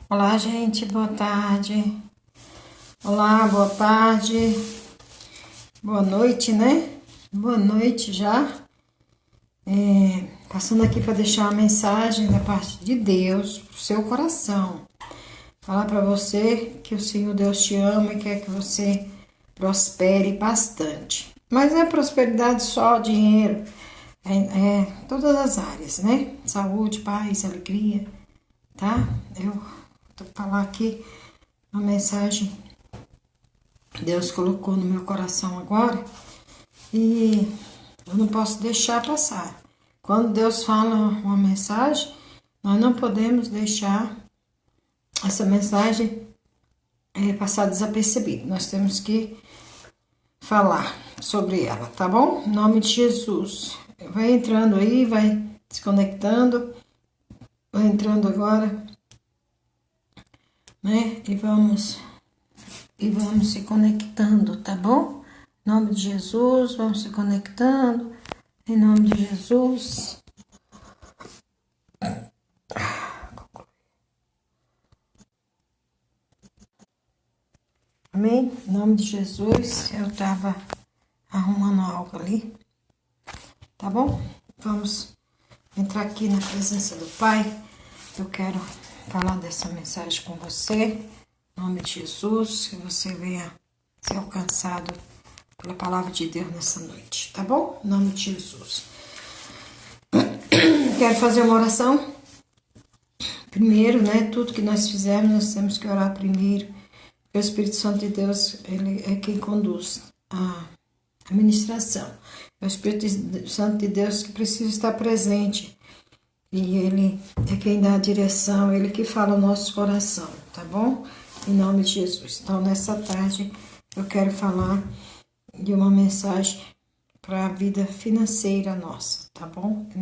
Olá, gente, boa tarde. Olá, boa tarde. Boa noite, né? Boa noite já. Passando aqui para deixar uma mensagem da parte de Deus pro seu coração. Falar para você que o Senhor Deus te ama e quer que você prospere bastante. Mas não é prosperidade só dinheiro, é todas as áreas, né? Saúde, paz, alegria, tá? Eu vou falar aqui uma mensagem que Deus colocou no meu coração agora e eu não posso deixar passar. Quando Deus fala uma mensagem, nós não podemos deixar essa mensagem passar desapercebida. Nós temos que falar sobre ela, tá bom? Em nome de Jesus. Vai entrando aí, vai se conectando. Vai entrando agora, né? E vamos se conectando, tá bom? Em nome de Jesus, vamos se conectando. Em nome de Jesus. Amém? Em nome de Jesus, eu tava arrumando algo ali, tá bom? Vamos entrar aqui na presença do Pai. Eu quero falar dessa mensagem com você. Em nome de Jesus, que você venha ser alcançado pela palavra de Deus nessa noite, tá bom? Em nome de Jesus. Quero fazer uma oração. Primeiro, né? Tudo que nós fizermos, nós temos que orar primeiro. Porque o Espírito Santo de Deus, ele é quem conduz a administração. É o Espírito Santo de Deus que precisa estar presente. E ele é quem dá a direção, ele que fala o nosso coração, tá bom? Em nome de Jesus. Então, nessa tarde, eu quero falar de uma mensagem para a vida financeira nossa, tá bom? Em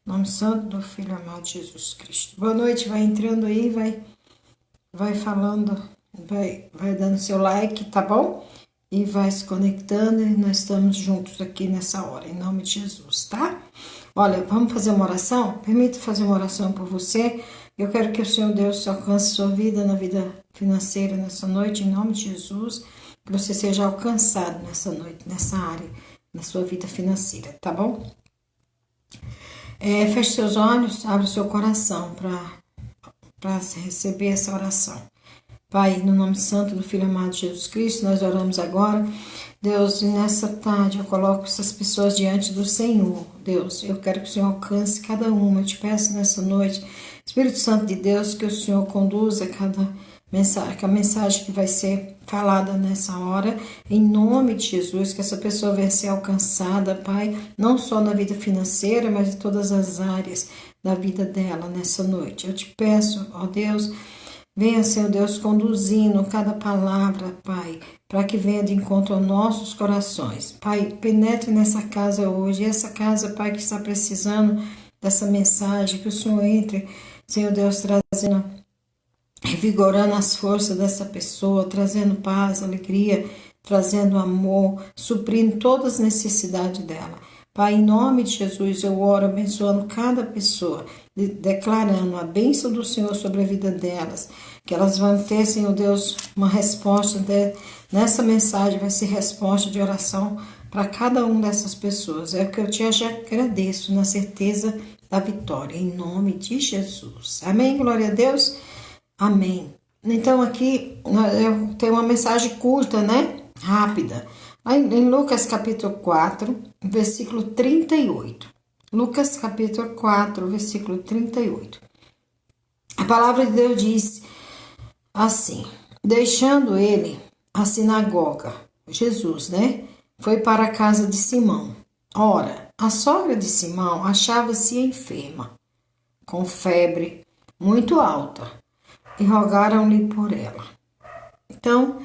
nome santo do Filho amado de Jesus Cristo. Boa noite, vai entrando aí, vai falando, vai dando seu like, tá bom? E vai se conectando e nós estamos juntos aqui nessa hora, em nome de Jesus, tá? Olha, vamos fazer uma oração? Permita fazer uma oração por você. Eu quero que o Senhor Deus alcance sua vida na vida financeira nessa noite, em nome de Jesus. Que você seja alcançado nessa noite, nessa área, na sua vida financeira, tá bom? Feche seus olhos, abra o seu coração para receber essa oração. Pai, no nome santo do Filho amado de Jesus Cristo, nós oramos agora. Deus, nessa tarde eu coloco essas pessoas diante do Senhor. Deus, eu quero que o Senhor alcance cada uma. Eu te peço nessa noite, Espírito Santo de Deus, que o Senhor conduza cada mensagem, que a mensagem que vai ser falada nessa hora, em nome de Jesus, que essa pessoa venha ser alcançada, Pai, não só na vida financeira, mas em todas as áreas da vida dela nessa noite. Eu te peço, ó Deus, venha, Senhor Deus, conduzindo cada palavra, Pai, para que venha de encontro aos nossos corações. Pai, penetre nessa casa hoje, essa casa, Pai, que está precisando dessa mensagem, que o Senhor entre, Senhor Deus, trazendo, revigorando as forças dessa pessoa, trazendo paz, alegria, trazendo amor, suprindo todas as necessidades dela. Pai, em nome de Jesus, eu oro abençoando cada pessoa, declarando a bênção do Senhor sobre a vida delas, que elas vão ter, Senhor Deus, uma resposta nessa mensagem, vai ser resposta de oração para cada uma dessas pessoas. É o que eu te agradeço, na certeza da vitória, em nome de Jesus. Amém? Glória a Deus. Amém. Então aqui eu tenho uma mensagem curta, né? Rápida. Em Lucas capítulo 4, versículo 38. Lucas capítulo 4, versículo 38. A palavra de Deus diz assim: deixando ele a sinagoga, Jesus, né? Foi para a casa de Simão. Ora, a sogra de Simão achava-se enferma, com febre muito alta, e rogaram-lhe por ela. Então,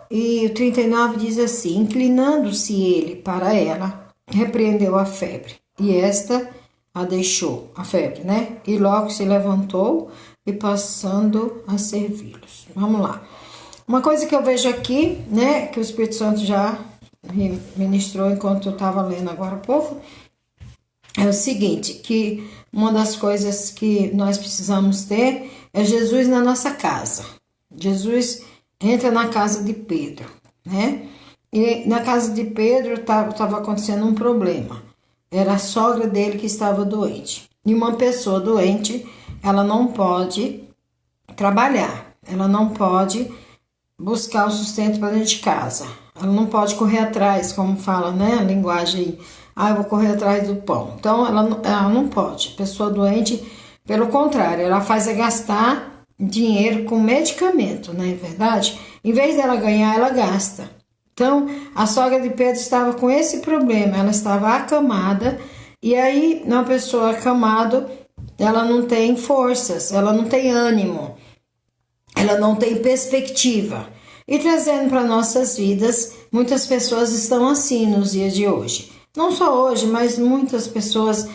e o 39 diz assim: inclinando-se ele para ela, repreendeu a febre, e esta a deixou, a febre, né? E logo se levantou e passando a servi-los. Vamos lá. Uma coisa que eu vejo aqui, né, que o Espírito Santo já me ministrou enquanto eu estava lendo agora há pouco, é o seguinte, que uma das coisas que nós precisamos ter é Jesus na nossa casa. Jesus entra na casa de Pedro, né? E na casa de Pedro estava acontecendo um problema. Era a sogra dele que estava doente. E uma pessoa doente, ela não pode trabalhar, ela não pode buscar o sustento para dentro de casa. Ela não pode correr atrás, como fala, né? A linguagem, eu vou correr atrás do pão. Então, ela não pode. Pessoa doente, pelo contrário, ela faz gastar dinheiro com medicamento, não é verdade? Em vez dela ganhar, ela gasta. Então, a sogra de Pedro estava com esse problema, ela estava acamada, e aí, uma pessoa acamada, ela não tem forças, ela não tem ânimo, ela não tem perspectiva. E trazendo para nossas vidas, muitas pessoas estão assim nos dias de hoje. Não só hoje, mas muitas pessoas,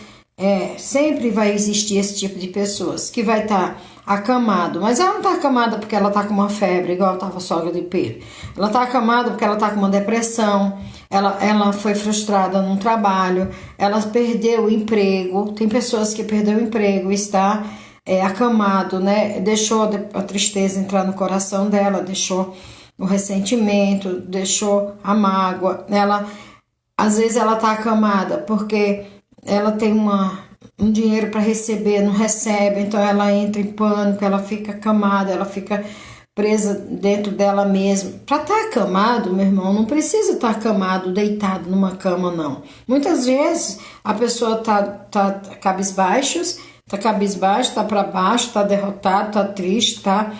sempre vai existir esse tipo de pessoas, que vai estar acamado, mas ela não está acamada porque ela está com uma febre, igual estava a sogra de Pedro. Ela está acamada porque ela está com uma depressão, ela foi frustrada num trabalho, ela perdeu o emprego. Tem pessoas que perdeu o emprego, está acamado, né? Deixou a tristeza entrar no coração dela, deixou o ressentimento, deixou a mágoa. Às vezes ela está acamada porque ela tem um dinheiro para receber, não recebe, então ela entra em pânico, ela fica acamada, ela fica presa dentro dela mesma. Para estar acamado, meu irmão, não precisa estar acamado, deitado numa cama, não. Muitas vezes a pessoa tá cabisbaixo, tá para baixo, tá derrotado, tá triste, tá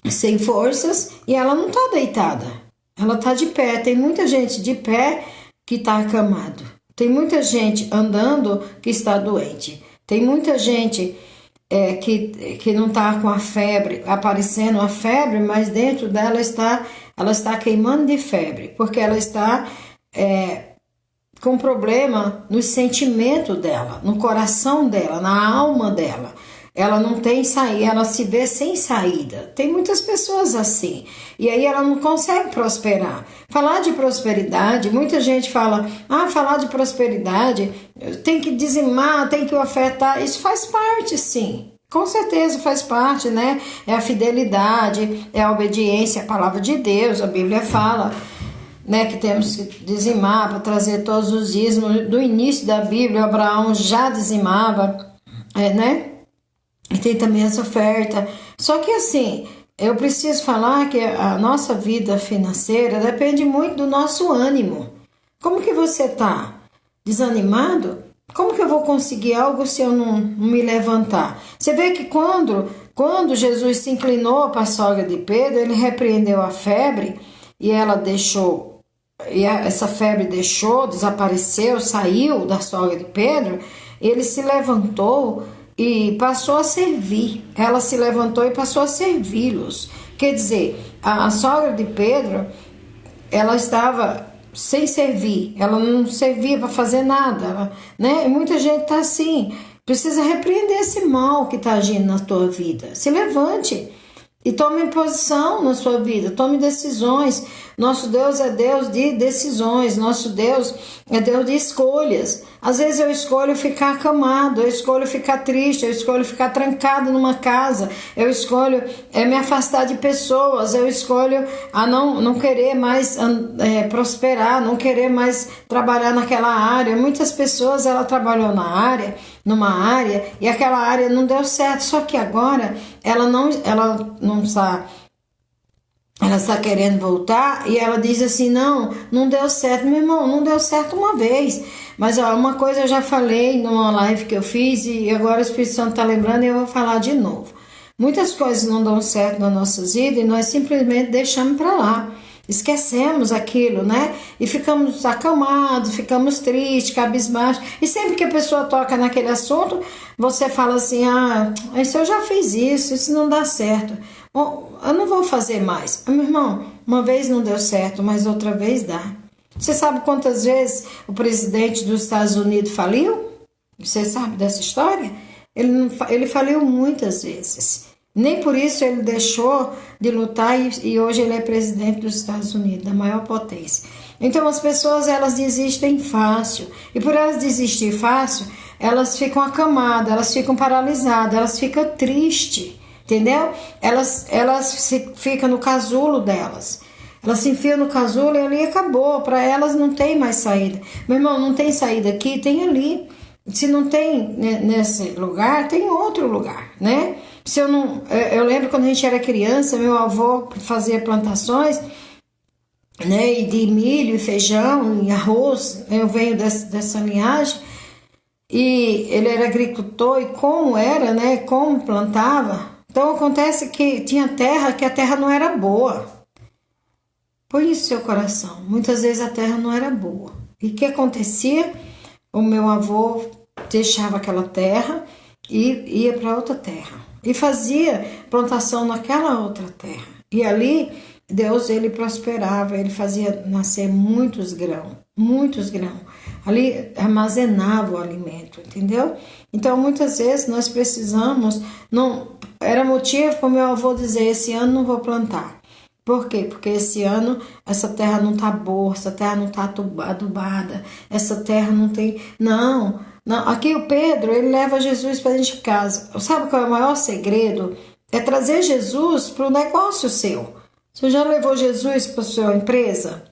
sem forças, e ela não tá deitada, ela tá de pé. Tem muita gente de pé que tá acamado. Tem muita gente andando que está doente. Tem muita gente que não está com a febre, aparecendo a febre, mas dentro dela ela está queimando de febre, porque ela está com problema no sentimento dela, no coração dela, na alma dela. Ela não tem saída, ela se vê sem saída. Tem muitas pessoas assim. E aí ela não consegue prosperar. Falar de prosperidade, muita gente fala, falar de prosperidade, tem que dizimar, tem que ofertar. Isso faz parte, sim. Com certeza faz parte, né? É a fidelidade, é a obediência à palavra de Deus. A Bíblia fala, né, que temos que dizimar para trazer todos os dízimos. Do início da Bíblia, Abraão já dizimava, né? E tem também essa oferta. Só que assim, eu preciso falar que a nossa vida financeira depende muito do nosso ânimo. Como que você está? Desanimado? Como que eu vou conseguir algo se eu não me levantar? Você vê que quando Jesus se inclinou para a sogra de Pedro, ele repreendeu a febre e ela deixou, e essa febre desapareceu, saiu da sogra de Pedro. Ele se levantou e passou a servir. Ela se levantou e passou a servi-los. Quer dizer, a sogra de Pedro, ela estava sem servir, ela não servia para fazer nada, né? E muita gente está assim. Precisa repreender esse mal que está agindo na tua vida. Se levante e tome posição na sua vida, tome decisões. Nosso Deus é Deus de decisões, nosso Deus é Deus de escolhas. Às vezes eu escolho ficar acamado, eu escolho ficar triste, eu escolho ficar trancado numa casa, eu escolho me afastar de pessoas, eu escolho a não querer mais prosperar, não querer mais trabalhar naquela área. Muitas pessoas, ela trabalhou numa área, e aquela área não deu certo, só que agora ela não está... Ela está querendo voltar e ela diz assim, não deu certo. Meu irmão, não deu certo uma vez. Mas uma coisa eu já falei numa live que eu fiz e agora o Espírito Santo está lembrando e eu vou falar de novo. Muitas coisas não dão certo nas nossas vidas e nós simplesmente deixamos para lá. Esquecemos aquilo, né? E ficamos acalmados, ficamos tristes, cabisbaixos. E sempre que a pessoa toca naquele assunto, você fala assim, isso eu já fiz isso não dá certo. Bom, eu não vou fazer mais. Meu irmão, uma vez não deu certo, mas outra vez dá. Você sabe quantas vezes o presidente dos Estados Unidos faliu? Você sabe dessa história? Ele faliu muitas vezes. Nem por isso ele deixou de lutar e hoje ele é presidente dos Estados Unidos, da maior potência. Então as pessoas, elas desistem fácil. E por elas desistir fácil, elas ficam acamadas, elas ficam paralisadas, elas ficam tristes, entendeu? Elas ficam no casulo delas. Elas se enfiam no casulo e ali acabou. Para elas não tem mais saída. Meu irmão, não tem saída aqui, tem ali. Se não tem nesse lugar, tem outro lugar, né? Se eu lembro quando a gente era criança, meu avô fazia plantações, né, de milho, e feijão, e arroz. Eu venho dessa linhagem. E ele era agricultor, e como era, né? Como plantava. Então acontece que tinha terra que a terra não era boa. Põe isso no seu coração. Muitas vezes a terra não era boa. E o que acontecia? O meu avô deixava aquela terra e ia para outra terra. E fazia plantação naquela outra terra. E ali, Deus, ele prosperava, ele fazia nascer muitos grãos. Ali armazenava o alimento, entendeu? Então, muitas vezes nós precisamos... Era motivo para o meu avô dizer, esse ano não vou plantar. Por quê? Porque esse ano essa terra não está boa, essa terra não está adubada, essa terra não tem... Não, aqui o Pedro, ele leva Jesus para dentro de casa. Sabe qual é o maior segredo? É trazer Jesus para o negócio seu. Você já levou Jesus para a sua empresa?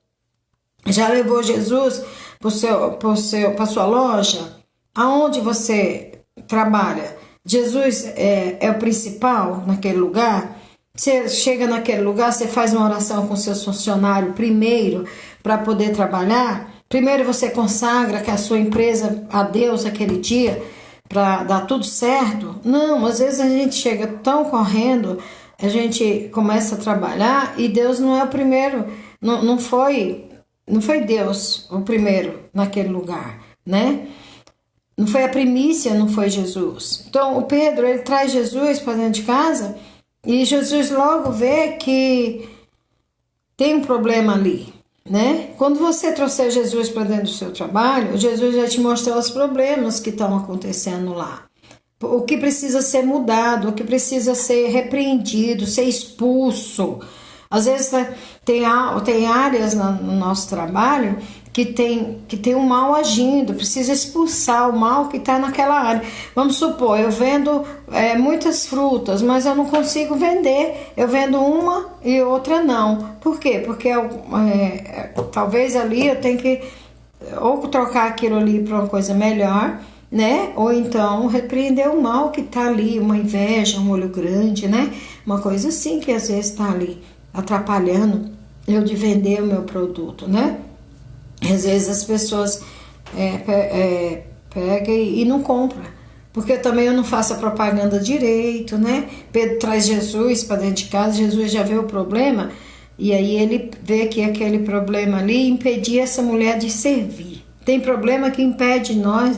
Já levou Jesus para a sua loja? Aonde você trabalha? Jesus é o principal naquele lugar? Você chega naquele lugar, você faz uma oração com seus funcionários primeiro para poder trabalhar. Primeiro você consagra que a sua empresa a Deus aquele dia para dar tudo certo. Não, às vezes a gente chega tão correndo, a gente começa a trabalhar e Deus não é o primeiro. Não foi Deus o primeiro naquele lugar, né? Não foi a primícia, não foi Jesus. Então o Pedro, ele traz Jesus para dentro de casa. E Jesus logo vê que tem um problema ali, né? Quando você trouxer Jesus para dentro do seu trabalho, Jesus vai te mostrar os problemas que estão acontecendo lá. O que precisa ser mudado, o que precisa ser repreendido, ser expulso. Às vezes tem áreas no nosso trabalho que tem um mal agindo, precisa expulsar o mal que está naquela área. Vamos supor, eu vendo muitas frutas, mas eu não consigo vender. Eu vendo uma e outra não. Por quê? Porque talvez ali eu tenho que ou trocar aquilo ali para uma coisa melhor, né? Ou então repreender o mal que está ali, uma inveja, um olho grande, né? Uma coisa assim que às vezes está ali atrapalhando eu de vender o meu produto, né? Às vezes as pessoas pegam e não compram, porque também eu não faço a propaganda direito, né? Pedro traz Jesus para dentro de casa, Jesus já vê o problema, e aí ele vê que aquele problema ali impedia essa mulher de servir. Tem problema que impede nós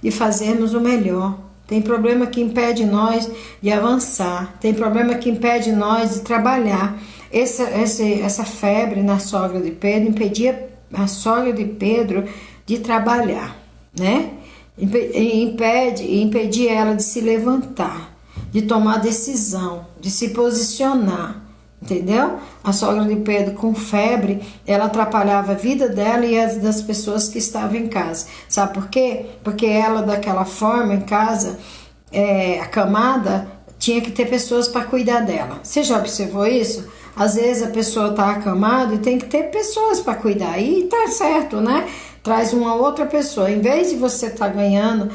de fazermos o melhor. Tem problema que impede nós de avançar. Tem problema que impede nós de trabalhar. Essa febre na sogra de Pedro impedia a sogra de Pedro de trabalhar, né? Impedia ela de se levantar, de tomar decisão, de se posicionar, entendeu? A sogra de Pedro com febre, ela atrapalhava a vida dela e as das pessoas que estavam em casa. Sabe por quê? Porque ela daquela forma em casa, acamada, tinha que ter pessoas para cuidar dela. Você já observou isso? Às vezes a pessoa está acamada e tem que ter pessoas para cuidar. E tá certo, né? Traz uma outra pessoa. Em vez de você estar ganhando,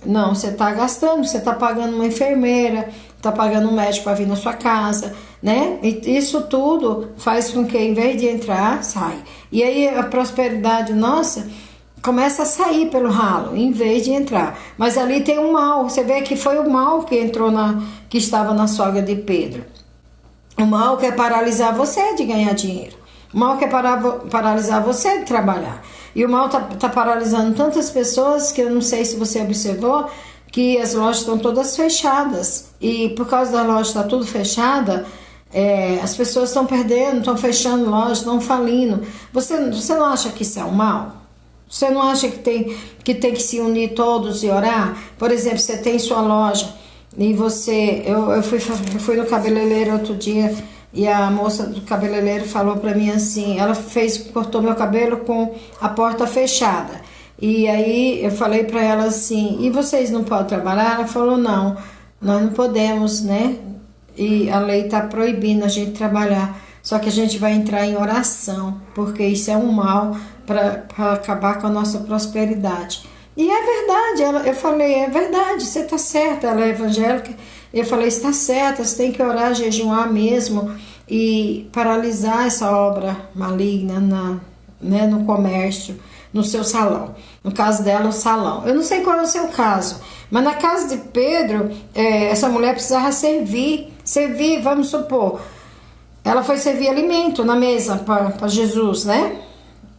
não, você está gastando. Você está pagando uma enfermeira, está pagando um médico para vir na sua casa, né? E isso tudo faz com que, em vez de entrar, sai. E aí a prosperidade nossa começa a sair pelo ralo, em vez de entrar. Mas ali tem um mal. Você vê que foi o mal que entrou que estava na sogra de Pedro. O mal quer paralisar você de ganhar dinheiro. O mal quer paralisar você de trabalhar. E o mal tá paralisando tantas pessoas que eu não sei se você observou que as lojas estão todas fechadas. E por causa da loja estar tudo fechada, as pessoas estão perdendo, estão fechando lojas, estão falindo. Você não acha que isso é um mal? Você não acha que tem que se unir todos e orar? Por exemplo, você tem sua loja E você, eu fui no cabeleireiro outro dia e a moça do cabeleireiro falou pra mim assim, ela cortou meu cabelo com a porta fechada. E aí eu falei pra ela assim, e vocês não podem trabalhar? Ela falou, não, nós não podemos, né? E a lei tá proibindo a gente trabalhar. Só que a gente vai entrar em oração, porque isso é um mal para acabar com a nossa prosperidade. E é verdade, eu falei, é verdade, você está certa, ela é evangélica. Eu falei, está certa, você tem que orar, jejuar mesmo e paralisar essa obra maligna né, no comércio, no seu salão. No caso dela, o salão. Eu não sei qual é o seu caso, mas na casa de Pedro, essa mulher precisava servir, vamos supor, ela foi servir alimento na mesa para Jesus, né?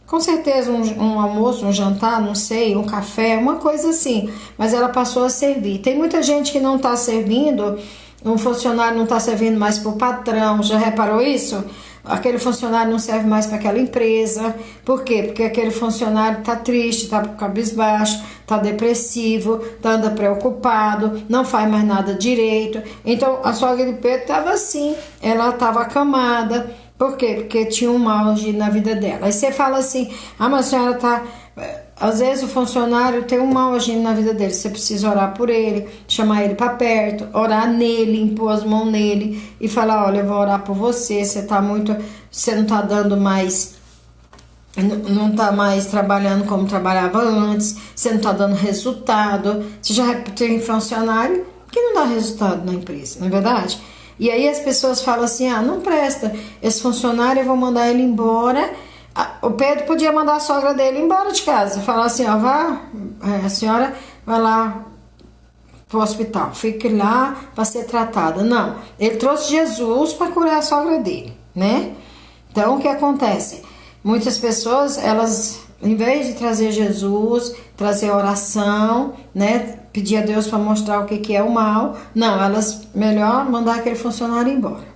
Com certeza um almoço, um jantar, não sei, um café, uma coisa assim. Mas ela passou a servir. Tem muita gente que não está servindo, um funcionário não está servindo mais para o patrão. Já reparou isso? Aquele funcionário não serve mais para aquela empresa. Por quê? Porque aquele funcionário está triste, está cabisbaixo, está depressivo, anda preocupado, não faz mais nada direito. Então a sogra de Pedro estava assim, ela estava acamada. Por quê? Porque tinha um mal agindo na vida dela. Aí você fala assim, mas a senhora tá... Às vezes o funcionário tem um mal agindo na vida dele. Você precisa orar por ele, chamar ele para perto, orar nele, impor as mãos nele e falar, olha, eu vou orar por você, você não tá dando mais... Não tá mais trabalhando como trabalhava antes, você não tá dando resultado. Você já tem funcionário que não dá resultado na empresa, não é verdade? E aí as pessoas falam assim, não presta, esse funcionário, eu vou mandar ele embora. O Pedro podia mandar a sogra dele embora de casa, falar assim, a senhora vai lá pro hospital, fique lá para ser tratada. Não, ele trouxe Jesus para curar a sogra dele, né? Então o que acontece? Muitas pessoas, elas, em vez de trazer Jesus, trazer oração, né? Pedir a Deus para mostrar o que é o mal. Não, elas melhor mandar aquele funcionário embora.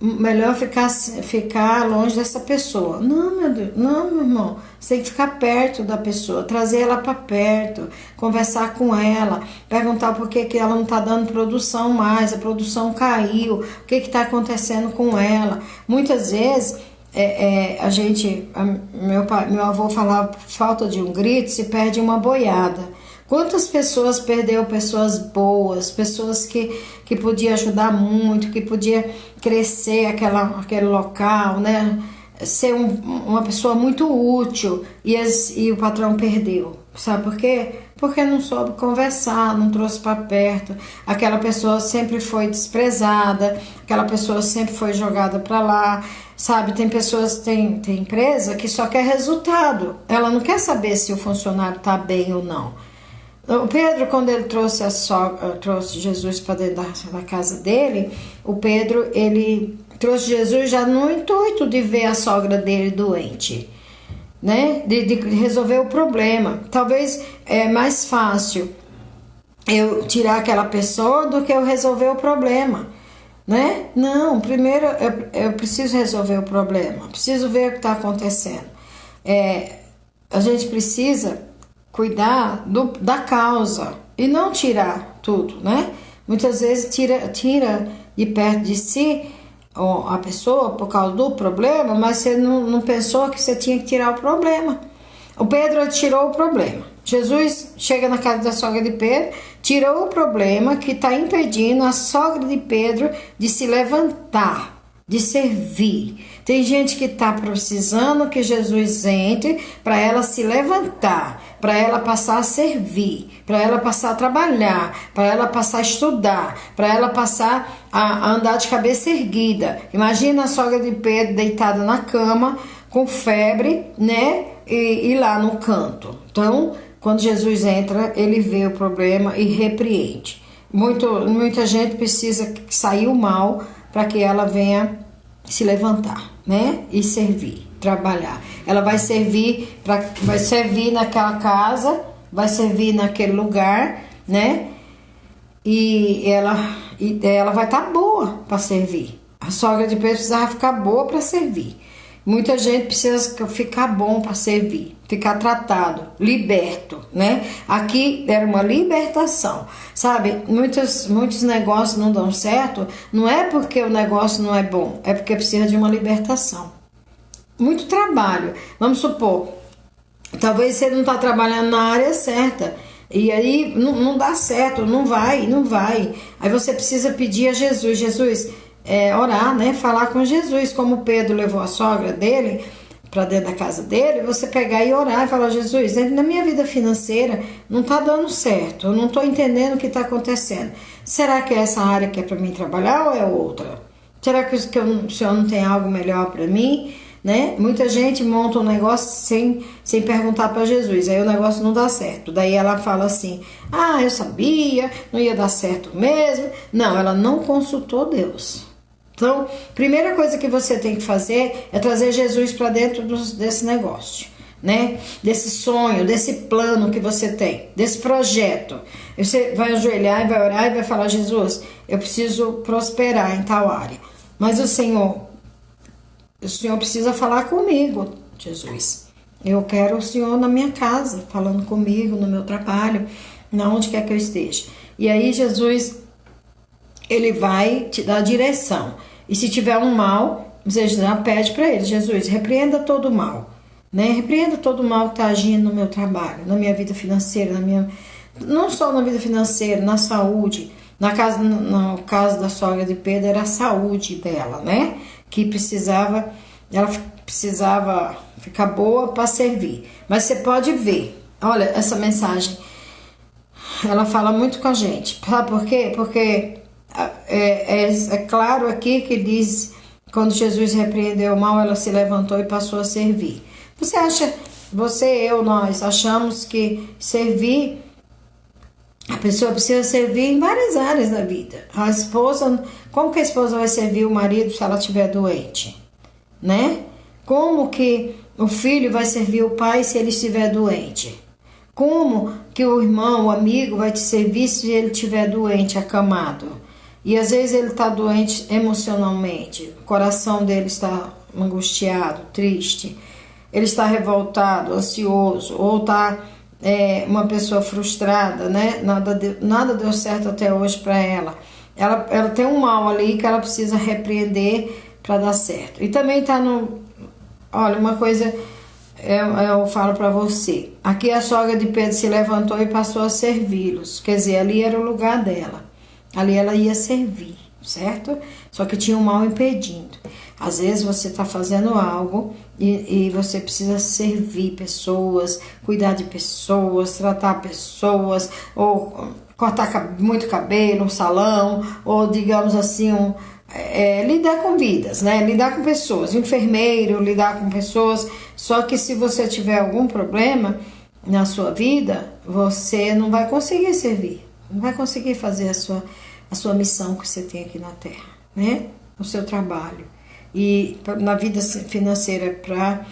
Melhor ficar longe dessa pessoa. Não, meu Deus, não, meu irmão. Você tem que ficar perto da pessoa, trazer ela para perto, conversar com ela, perguntar por que ela não está dando produção mais, a produção caiu, o que está acontecendo com ela. Muitas vezes meu avô falava, por falta de um grito se perde uma boiada. Quantas pessoas perdeu pessoas boas, pessoas que podia ajudar muito, que podia crescer aquele local, né? Ser uma pessoa muito útil e o patrão perdeu. Sabe por quê? Porque não soube conversar, não trouxe para perto. Aquela pessoa sempre foi desprezada, aquela pessoa sempre foi jogada para lá. Sabe, tem pessoas, tem empresa que só quer resultado. Ela não quer saber se o funcionário está bem ou não. O Pedro, quando ele trouxe Jesus para dentro da casa dele, o Pedro, ele trouxe Jesus já no intuito de ver a sogra dele doente, né? De resolver o problema. Talvez é mais fácil eu tirar aquela pessoa do que eu resolver o problema, né? Não, primeiro eu preciso resolver o problema, preciso ver o que está acontecendo. A gente precisa cuidar da causa e não tirar tudo, né? Muitas vezes tira de perto de si a pessoa por causa do problema, mas você não pensou que você tinha que tirar o problema. O Pedro tirou o problema. Jesus chega na casa da sogra de Pedro, tirou o problema que está impedindo a sogra de Pedro de se levantar, de servir. Tem gente que está precisando que Jesus entre para ela se levantar, para ela passar a servir, para ela passar a trabalhar, para ela passar a estudar, para ela passar a andar de cabeça erguida. Imagina a sogra de Pedro deitada na cama, com febre, né? E lá no canto. Então, quando Jesus entra, ele vê o problema e repreende. Muita gente precisa sair o mal para que ela venha se levantar, né? E servir, trabalhar. Ela vai servir naquela casa, vai servir naquele lugar, né? E ela vai estar boa para servir. A sogra de Pedro precisava ficar boa para servir. Muita gente precisa ficar bom para servir, ficar tratado, liberto, né? Aqui era uma libertação, sabe? Muitos negócios não dão certo, não é porque o negócio não é bom, é porque precisa de uma libertação. Muito trabalho. Vamos supor, talvez você não está trabalhando na área certa, e aí não dá certo, não vai. Aí você precisa pedir a Jesus, orar, né? Falar com Jesus, como Pedro levou a sogra dele para dentro da casa dele, você pegar e orar e falar: Jesus, na minha vida financeira não está dando certo, eu não estou entendendo o que está acontecendo. Será que é essa área que é para mim trabalhar ou é outra? Será que o Senhor não tem algo melhor para mim? Né? Muita gente monta um negócio sem perguntar para Jesus, aí o negócio não dá certo. Daí ela fala assim: ah, eu sabia, não ia dar certo mesmo. Não, ela não consultou Deus. Então, primeira coisa que você tem que fazer é trazer Jesus para dentro desse negócio, né? Desse sonho, desse plano que você tem, desse projeto. Você vai ajoelhar e vai orar e vai falar: Jesus, eu preciso prosperar em tal área. Mas o Senhor precisa falar comigo, Jesus. Eu quero o Senhor na minha casa, falando comigo, no meu trabalho, na onde quer que eu esteja. E aí Jesus, ele vai te dar direção. E se tiver um mal, você já pede para ele: Jesus, repreenda todo o mal, né? Repreenda todo o mal que está agindo no meu trabalho, na minha vida financeira, não só na vida financeira, na saúde. No caso da sogra de Pedro, era a saúde dela, né? Ela precisava ficar boa para servir. Mas você pode ver, olha, essa mensagem, ela fala muito com a gente. Sabe por quê? Porque é claro aqui que diz: quando Jesus repreendeu o mal, ela se levantou e passou a servir. Nós achamos que servir, a pessoa precisa servir em várias áreas da vida. A esposa, como que a esposa vai servir o marido se ela estiver doente, né? Como que o filho vai servir o pai se ele estiver doente? Como que o irmão, o amigo vai te servir se ele estiver doente, acamado? E às vezes ele está doente emocionalmente, o coração dele está angustiado, triste, ele está revoltado, ansioso, ou está uma pessoa frustrada, né? Nada deu certo até hoje para ela. Ela tem um mal ali que ela precisa repreender para dar certo. E também está Olha, uma coisa eu falo para você. Aqui a sogra de Pedro se levantou e passou a servi-los. Quer dizer, ali era o lugar dela. Ali ela ia servir, certo? Só que tinha um mal impedindo. Às vezes você está fazendo algo e você precisa servir pessoas, cuidar de pessoas, tratar pessoas, ou cortar muito cabelo, um salão, ou digamos assim, lidar com vidas, né? Lidar com pessoas, enfermeiro, lidar com pessoas. Só que se você tiver algum problema na sua vida, você não vai conseguir servir, não vai conseguir fazer a sua missão que você tem aqui na Terra, né? O seu trabalho. E na vida financeira, para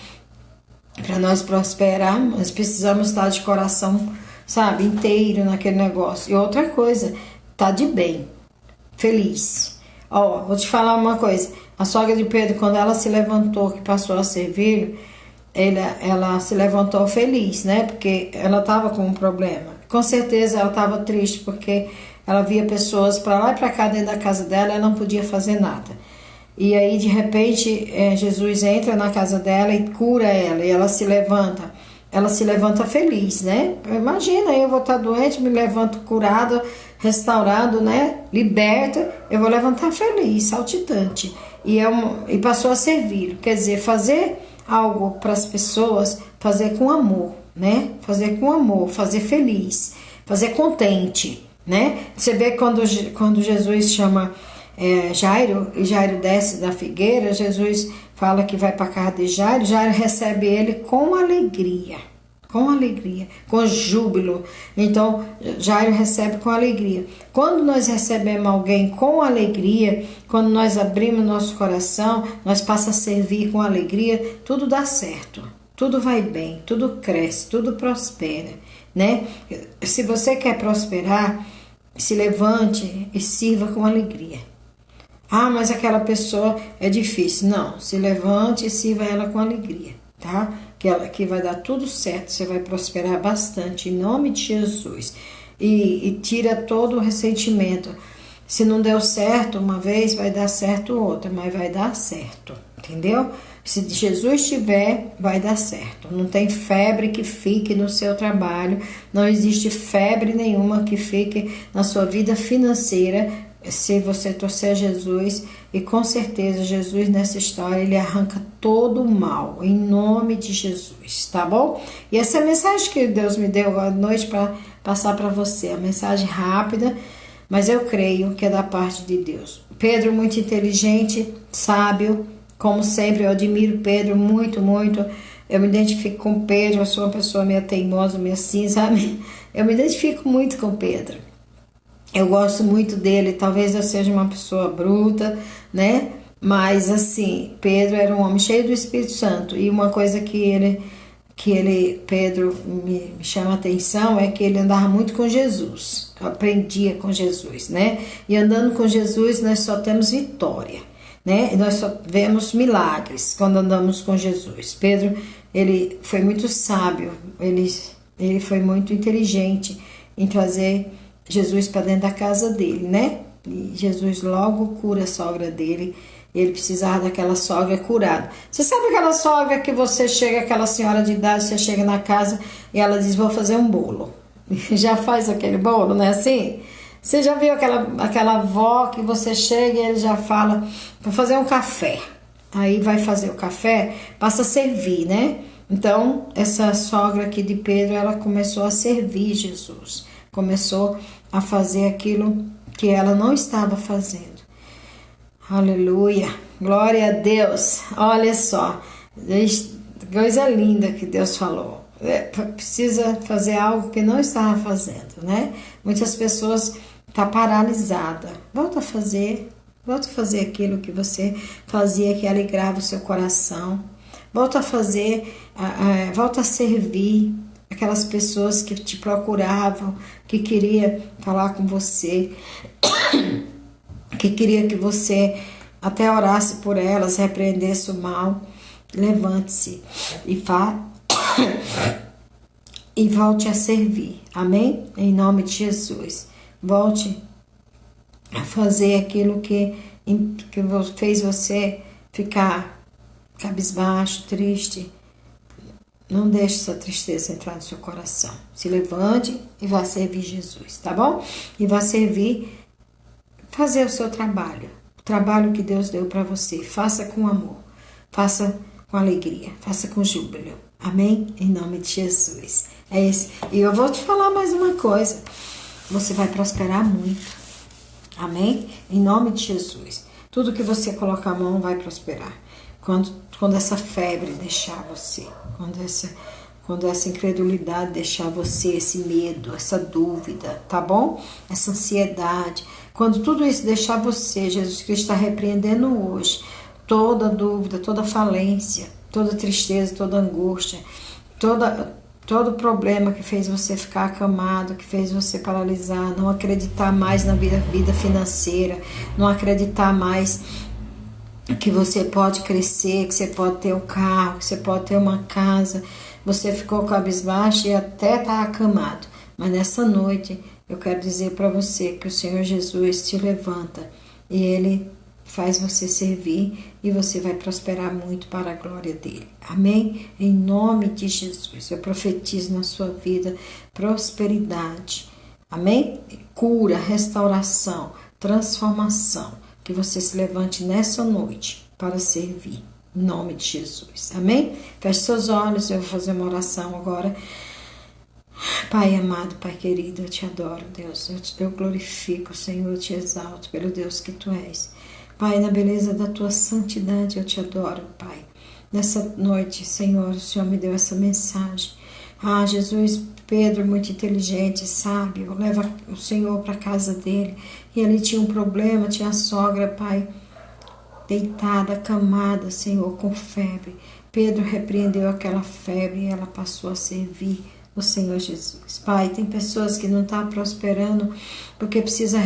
nós prosperar, nós precisamos estar de coração, sabe, inteiro naquele negócio. E outra coisa, tá de bem, feliz. Vou te falar uma coisa. A sogra de Pedro, quando ela se levantou, que passou a servir, ela se levantou feliz, né? Porque ela estava com um problema. Com certeza ela estava triste, porque ela via pessoas para lá e para cá dentro da casa dela, ela não podia fazer nada. E aí, de repente, Jesus entra na casa dela e cura ela, e ela se levanta feliz, né? Imagina, eu vou estar doente, me levanto curada, restaurado, né? Liberta, eu vou levantar feliz, saltitante. E passou a servir, quer dizer, fazer algo para as pessoas, fazer com amor, né? Fazer com amor, fazer feliz, fazer contente, né? Você vê quando Jesus chama Jairo, e Jairo desce da figueira, Jesus fala que vai para a casa de Jairo, Jairo recebe ele com alegria, com júbilo. Então, Jairo recebe com alegria. Quando nós recebemos alguém com alegria, quando nós abrimos nosso coração, nós passamos a servir com alegria, tudo dá certo, tudo vai bem, tudo cresce, tudo prospera, né? Se você quer prosperar, se levante e sirva com alegria. Ah, mas aquela pessoa é difícil. Não, se levante e sirva ela com alegria, tá? Que vai dar tudo certo, você vai prosperar bastante, em nome de Jesus. E tira todo o ressentimento. Se não deu certo uma vez, vai dar certo outra, mas vai dar certo, entendeu? Se Jesus tiver, vai dar certo. Não tem febre que fique no seu trabalho, não existe febre nenhuma que fique na sua vida financeira, se você torcer a Jesus, e com certeza Jesus nessa história, ele arranca todo o mal, em nome de Jesus, tá bom? E essa é a mensagem que Deus me deu à noite para passar para você, a mensagem rápida, mas eu creio que é da parte de Deus. Pedro, muito inteligente, sábio, como sempre, eu admiro Pedro muito, muito. Eu me identifico com Pedro, eu sou uma pessoa meio teimosa, meio assim, sabe? Eu me identifico muito com Pedro. Eu gosto muito dele, talvez eu seja uma pessoa bruta, né? Mas assim, Pedro era um homem cheio do Espírito Santo. E uma coisa Pedro me chama a atenção é que ele andava muito com Jesus. Aprendia com Jesus, né? E andando com Jesus nós só temos vitória, né? E nós só vemos milagres quando andamos com Jesus. Pedro, ele foi muito sábio, ele foi muito inteligente em trazer Jesus para dentro da casa dele, né? E Jesus logo cura a sogra dele. Ele precisava daquela sogra curada. Você sabe aquela sogra que você chega, aquela senhora de idade, você chega na casa e ela diz, vou fazer um bolo. Já faz aquele bolo, não é assim? Você já viu aquela avó que você chega e ele já fala, vou fazer um café. Aí vai fazer o café, passa a servir, né? Então, essa sogra aqui de Pedro, ela começou a servir Jesus. Começou a fazer aquilo que ela não estava fazendo. Aleluia, glória a Deus. Olha só, coisa linda que Deus falou. Precisa fazer algo que não estava fazendo, né? Muitas pessoas estão paralisadas. Volta a fazer aquilo que você fazia que alegrava o seu coração. Volta a fazer, volta a servir aquelas pessoas que te procuravam, que queria falar com você, que queria que você até orasse por elas, repreendesse o mal. Levante-se e volte a servir, amém? Em nome de Jesus, volte a fazer aquilo que fez você ficar cabisbaixo, triste. Não deixe essa tristeza entrar no seu coração. Se levante e vá servir Jesus, tá bom? E vá fazer o seu trabalho. O trabalho que Deus deu para você. Faça com amor. Faça com alegria. Faça com júbilo. Amém? Em nome de Jesus. É isso. E eu vou te falar mais uma coisa. Você vai prosperar muito. Amém? Em nome de Jesus. Tudo que você colocar a mão vai prosperar. Quando essa febre deixar você, quando essa incredulidade deixar você, esse medo, essa dúvida, tá bom? Essa ansiedade, quando tudo isso deixar você, Jesus Cristo está repreendendo hoje toda dúvida, toda falência, toda tristeza, toda angústia, todo problema que fez você ficar acamado, que fez você paralisar, não acreditar mais na vida financeira, não acreditar mais que você pode crescer, que você pode ter um carro, que você pode ter uma casa. Você ficou cabisbaixo e até está acamado. Mas nessa noite eu quero dizer para você que o Senhor Jesus te levanta e Ele faz você servir e você vai prosperar muito para a glória dele. Amém? Em nome de Jesus, eu profetizo na sua vida prosperidade. Amém? Cura, restauração, transformação. Que você se levante nessa noite para servir. Em nome de Jesus. Amém? Feche seus olhos, eu vou fazer uma oração agora. Pai amado, Pai querido, eu te adoro, Deus. Eu glorifico, Senhor, eu te exalto pelo Deus que tu és. Pai, na beleza da tua santidade, eu te adoro, Pai. Nessa noite, Senhor, o Senhor me deu essa mensagem. Ah, Jesus, Pedro, muito inteligente, sábio, leva o Senhor para a casa dele. E ele tinha um problema, tinha a sogra, Pai, deitada, acamada, Senhor, com febre. Pedro repreendeu aquela febre e ela passou a servir o Senhor Jesus. Pai, tem pessoas que não estão prosperando porque precisa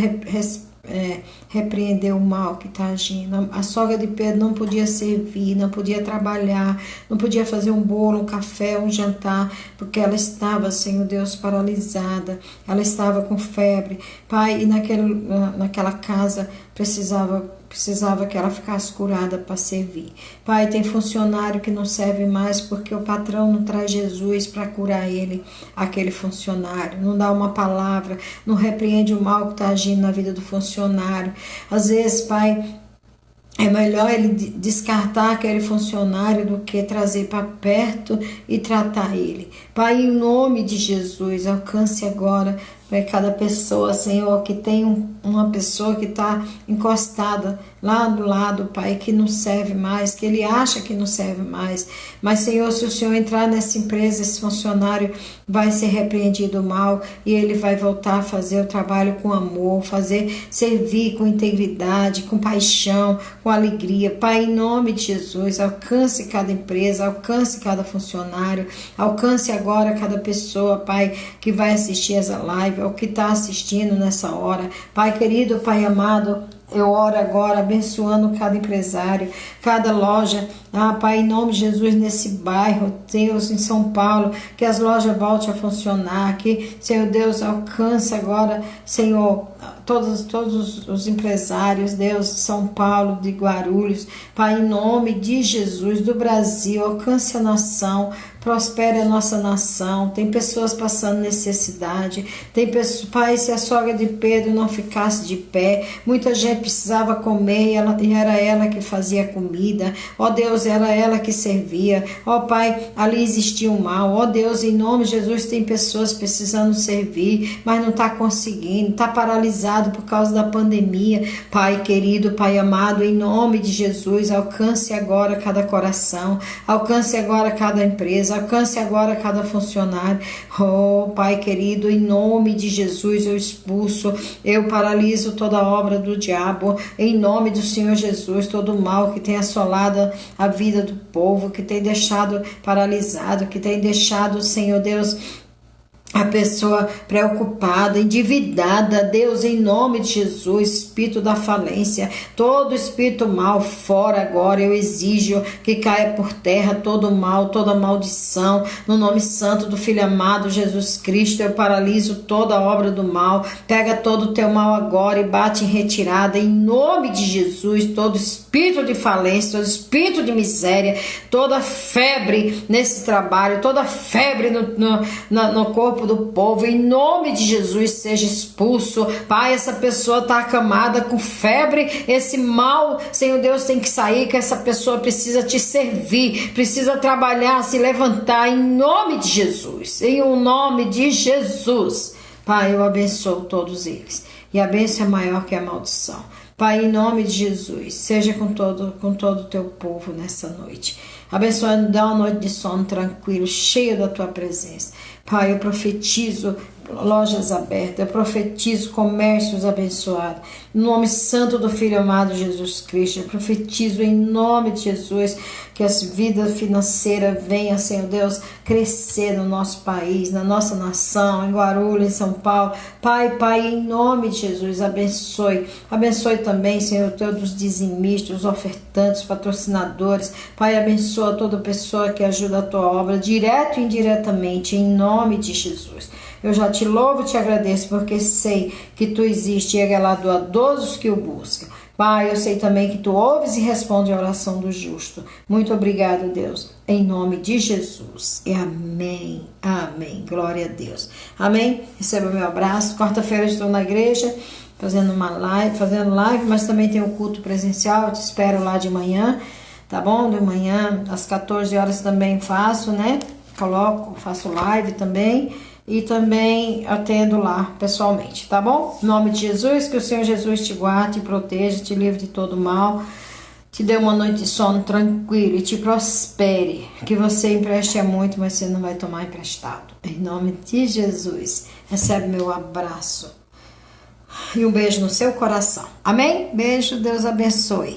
repreender o mal que está agindo. A sogra de Pedro não podia servir, não podia trabalhar, não podia fazer um bolo, um café, um jantar, porque ela estava, Senhor Deus, paralisada, ela estava com febre. Pai, e naquela casa precisava que ela ficasse curada para servir. Pai, tem funcionário que não serve mais porque o patrão não traz Jesus para curar ele, aquele funcionário, não dá uma palavra, não repreende o mal que está agindo na vida do funcionário. Às vezes, Pai, é melhor ele descartar aquele funcionário do que trazer para perto e tratar ele. Pai, em nome de Jesus, alcance agora para cada pessoa, Senhor, que tem uma pessoa que está encostada lá do lado, Pai, que não serve mais, que ele acha que não serve mais. Mas, Senhor, se o Senhor entrar nessa empresa, esse funcionário vai ser repreendido mal e ele vai voltar a fazer o trabalho com amor, servir com integridade, com paixão, com alegria. Pai, em nome de Jesus, alcance cada empresa, alcance cada funcionário, alcance agora cada pessoa, Pai, que vai assistir essa live, ou que está assistindo nessa hora. Pai querido, Pai amado, eu oro agora abençoando cada empresário, cada loja. Pai, em nome de Jesus, nesse bairro, Deus, em São Paulo, que as lojas voltem a funcionar, que, Senhor Deus, alcance agora, Senhor, todos os empresários, Deus, de São Paulo, de Guarulhos, Pai, em nome de Jesus, do Brasil, alcance a nação, prospere a nossa nação. Tem pessoas passando necessidade, tem pessoas, Pai, se a sogra de Pedro não ficasse de pé, muita gente precisava comer e era ela que fazia comida, ó Deus, era ela que servia, ó Pai, ali existia o mal, ó Deus, em nome de Jesus, tem pessoas precisando servir, mas não está conseguindo, está paralisado por causa da pandemia. Pai querido, Pai amado, em nome de Jesus, alcance agora cada coração, alcance agora cada empresa, alcance agora cada funcionário. Oh, Pai querido, em nome de Jesus eu expulso, eu paraliso toda a obra do diabo, em nome do Senhor Jesus, todo o mal que tem assolado a vida do povo, que tem deixado paralisado, que tem deixado, Senhor Deus, a pessoa preocupada, endividada. Deus, em nome de Jesus, espírito da falência, todo espírito mal fora agora, eu exijo que caia por terra todo mal, toda maldição, no nome santo do Filho amado Jesus Cristo. Eu paraliso toda a obra do mal, pega todo o teu mal agora e bate em retirada, em nome de Jesus. Todo espírito de falência, todo espírito de miséria, toda febre nesse trabalho, toda febre no corpo do povo, em nome de Jesus, seja expulso. Pai, essa pessoa está acamada com febre, esse mal, Senhor Deus, tem que sair, que essa pessoa precisa te servir, precisa trabalhar, se levantar, em nome de Jesus, em o nome de Jesus. Pai, eu abençoo todos eles, e a bênção é maior que a maldição. Pai, em nome de Jesus, seja com todo o teu povo nessa noite. Abençoando, dá uma noite de sono tranquilo, cheio da tua presença. Pai, eu profetizo lojas abertas, eu profetizo comércios abençoados, em nome santo do Filho amado Jesus Cristo. Eu profetizo em nome de Jesus que as vidas financeiras venham, Senhor Deus, crescer no nosso país, na nossa nação, em Guarulhos, em São Paulo. Pai, em nome de Jesus, abençoe também, Senhor, todos os dizimistas, os ofertantes, patrocinadores. Pai, abençoa toda pessoa que ajuda a tua obra, direto e indiretamente, em nome de Jesus. Eu já te louvo e te agradeço, porque sei que tu existe e é galardoador dos que o buscam. Pai, eu sei também que tu ouves e responde a oração do justo. Muito obrigado, Deus, em nome de Jesus. E amém, amém. Glória a Deus. Amém? Receba meu abraço. Quarta-feira estou na igreja fazendo live, mas também tem o culto presencial. Eu te espero lá de manhã, tá bom? De manhã, às 14 horas também faço, né? Faço live também. E também atendo lá pessoalmente, tá bom? Em nome de Jesus, que o Senhor Jesus te guarde, te proteja, te livre de todo mal, te dê uma noite de sono tranquilo e te prospere. Que você empreste muito, mas você não vai tomar emprestado. Em nome de Jesus, recebe meu abraço e um beijo no seu coração. Amém? Beijo, Deus abençoe.